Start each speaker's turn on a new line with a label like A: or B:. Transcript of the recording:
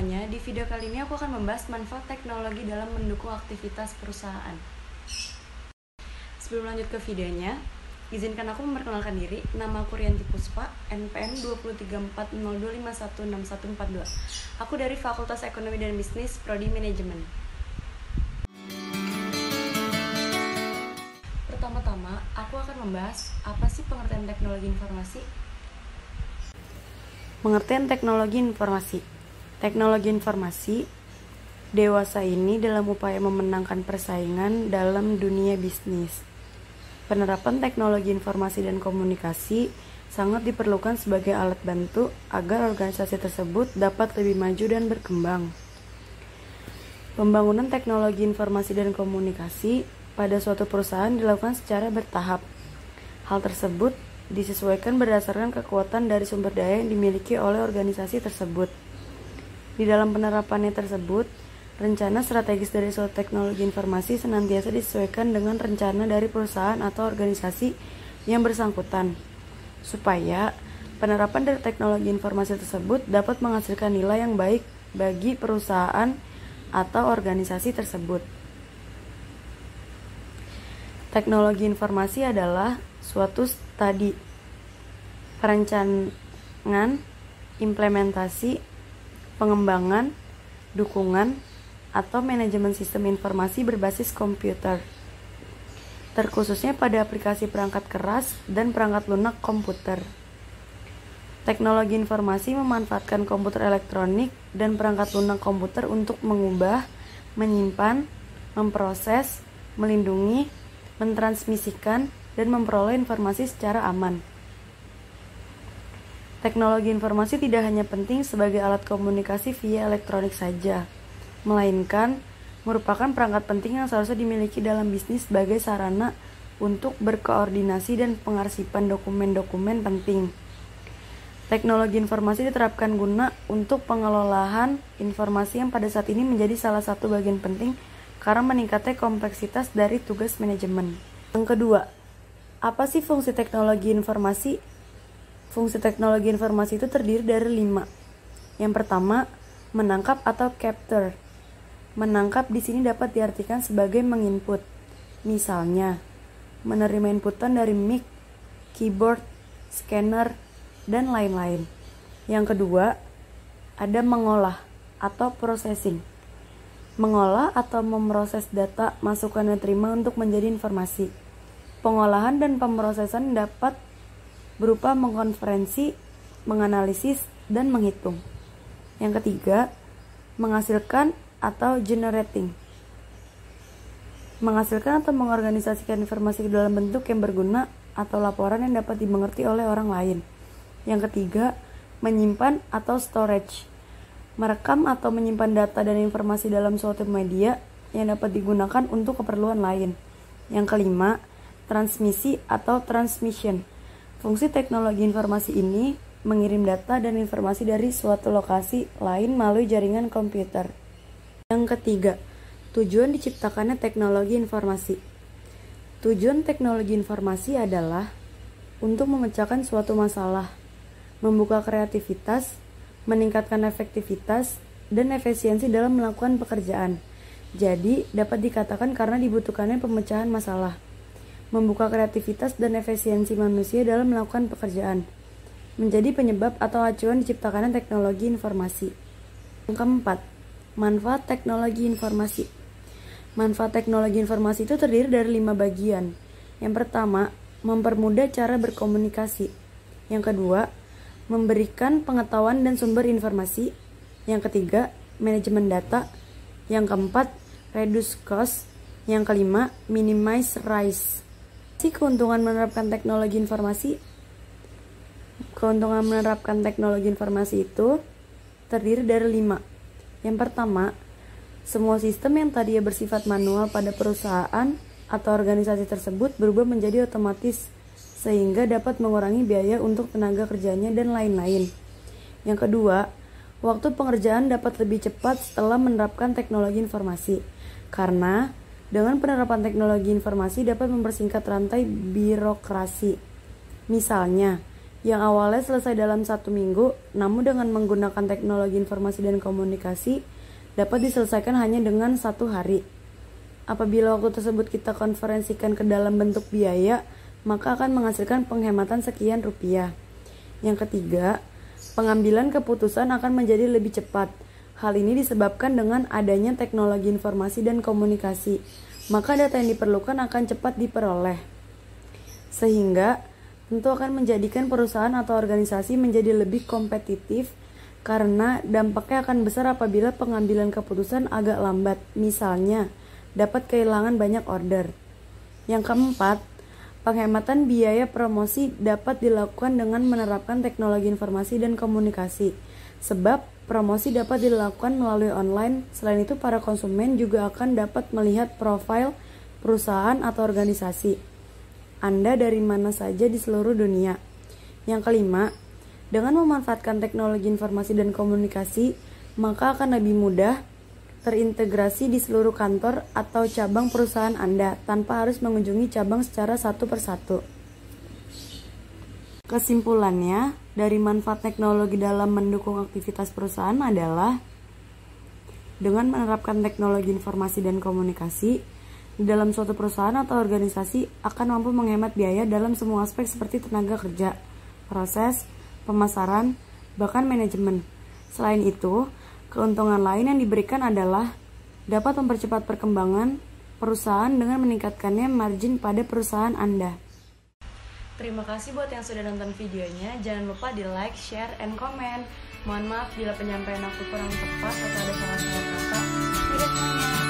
A: semuanya, di video kali ini aku akan membahas manfaat teknologi dalam mendukung aktivitas perusahaan. Sebelum lanjut ke videonya, izinkan aku memperkenalkan diri. Nama aku Rianti Puspa, NPM 23402516142. Aku dari Fakultas Ekonomi dan Bisnis, Prodi Manajemen. Pertama-tama, aku akan membahas apa sih pengertian teknologi informasi. Pengertian teknologi informasi. Teknologi informasi dewasa ini dalam upaya memenangkan persaingan dalam dunia bisnis. Penerapan teknologi informasi dan komunikasi sangat diperlukan sebagai alat bantu agar organisasi tersebut dapat lebih maju dan berkembang. Pembangunan teknologi informasi dan komunikasi pada suatu perusahaan dilakukan secara bertahap. Hal tersebut disesuaikan berdasarkan kekuatan dari sumber daya yang dimiliki oleh organisasi tersebut. Di dalam penerapannya tersebut, rencana strategis dari suatu teknologi informasi senantiasa disesuaikan dengan rencana dari perusahaan atau organisasi yang bersangkutan, supaya penerapan dari teknologi informasi tersebut dapat menghasilkan nilai yang baik bagi perusahaan atau organisasi tersebut. Teknologi informasi adalah suatu studi, perencanaan, implementasi, pengembangan, dukungan, atau manajemen sistem informasi berbasis komputer, terkhususnya pada aplikasi perangkat keras dan perangkat lunak komputer. Teknologi informasi memanfaatkan komputer elektronik dan perangkat lunak komputer untuk mengubah, menyimpan, memproses, melindungi, mentransmisikan, dan memperoleh informasi secara aman. Teknologi informasi tidak hanya penting sebagai alat komunikasi via elektronik saja, melainkan merupakan perangkat penting yang seharusnya dimiliki dalam bisnis sebagai sarana untuk berkoordinasi dan pengarsipan dokumen-dokumen penting. Teknologi informasi diterapkan guna untuk pengelolaan informasi yang pada saat ini menjadi salah satu bagian penting karena meningkatnya kompleksitas dari tugas manajemen. Yang kedua, apa sih fungsi teknologi informasi? Fungsi teknologi informasi itu terdiri dari 5. Yang pertama, menangkap atau capture. Menangkap di sini dapat diartikan sebagai menginput. Misalnya, menerima inputan dari mic, keyboard, scanner, dan lain-lain. Yang kedua, ada mengolah atau processing. Mengolah atau memproses data masukan yang diterima untuk menjadi informasi. Pengolahan dan pemrosesan dapat berupa mengkonferensi, menganalisis, dan menghitung. Yang ketiga, menghasilkan atau generating. Menghasilkan atau mengorganisasikan informasi ke dalam bentuk yang berguna atau laporan yang dapat dimengerti oleh orang lain. Yang ketiga, menyimpan atau storage. Merekam atau menyimpan data dan informasi dalam suatu media yang dapat digunakan untuk keperluan lain. Yang kelima, transmisi atau transmission. Fungsi teknologi informasi ini mengirim data dan informasi dari suatu lokasi lain melalui jaringan komputer. Yang ketiga, tujuan diciptakannya teknologi informasi. Tujuan teknologi informasi adalah untuk memecahkan suatu masalah, membuka kreativitas, meningkatkan efektivitas dan efisiensi dalam melakukan pekerjaan. Jadi, dapat dikatakan karena dibutuhkannya pemecahan masalah, membuka kreativitas dan efisiensi manusia dalam melakukan pekerjaan, menjadi penyebab atau acuan diciptakannya teknologi informasi. Yang keempat, manfaat teknologi informasi. Manfaat teknologi informasi itu terdiri dari 5 bagian. Yang pertama, mempermudah cara berkomunikasi. Yang kedua, memberikan pengetahuan dan sumber informasi. Yang ketiga, manajemen data. Yang keempat, reduce cost. Yang kelima, minimize risk. Keuntungan menerapkan teknologi informasi. Keuntungan menerapkan teknologi informasi itu terdiri dari 5. Yang pertama, semua sistem yang tadinya bersifat manual pada perusahaan atau organisasi tersebut berubah menjadi otomatis, sehingga dapat mengurangi biaya untuk tenaga kerjanya dan lain-lain. Yang kedua, waktu pengerjaan dapat lebih cepat setelah menerapkan teknologi informasi, karena dengan penerapan teknologi informasi dapat mempersingkat rantai birokrasi. Misalnya, yang awalnya selesai dalam 1 minggu, namun dengan menggunakan teknologi informasi dan komunikasi dapat diselesaikan hanya dengan 1 hari. Apabila waktu tersebut kita konferensikan ke dalam bentuk biaya, maka akan menghasilkan penghematan sekian rupiah. Yang ketiga, pengambilan keputusan akan menjadi lebih cepat. Hal ini disebabkan dengan adanya teknologi informasi dan komunikasi, maka data yang diperlukan akan cepat diperoleh. Sehingga tentu akan menjadikan perusahaan atau organisasi menjadi lebih kompetitif karena dampaknya akan besar apabila pengambilan keputusan agak lambat. Misalnya, dapat kehilangan banyak order. Yang keempat, penghematan biaya promosi dapat dilakukan dengan menerapkan teknologi informasi dan komunikasi. Sebab promosi dapat dilakukan melalui online. Selain itu, para konsumen juga akan dapat melihat profil perusahaan atau organisasi Anda dari mana saja di seluruh dunia. Yang kelima, dengan memanfaatkan teknologi informasi dan komunikasi, maka akan lebih mudah terintegrasi di seluruh kantor atau cabang perusahaan Anda tanpa harus mengunjungi cabang secara satu persatu. Kesimpulannya, dari manfaat teknologi dalam mendukung aktivitas perusahaan adalah dengan menerapkan teknologi informasi dan komunikasi di dalam suatu perusahaan atau organisasi akan mampu menghemat biaya dalam semua aspek seperti tenaga kerja, proses, pemasaran, bahkan manajemen. Selain itu, keuntungan lain yang diberikan adalah dapat mempercepat perkembangan perusahaan dengan meningkatkannya margin pada perusahaan Anda. Terima kasih buat yang sudah nonton videonya. Jangan lupa di like, share, and comment. Mohon maaf bila penyampaian aku kurang tepat atau ada salah-salah kata. Tidak semuanya.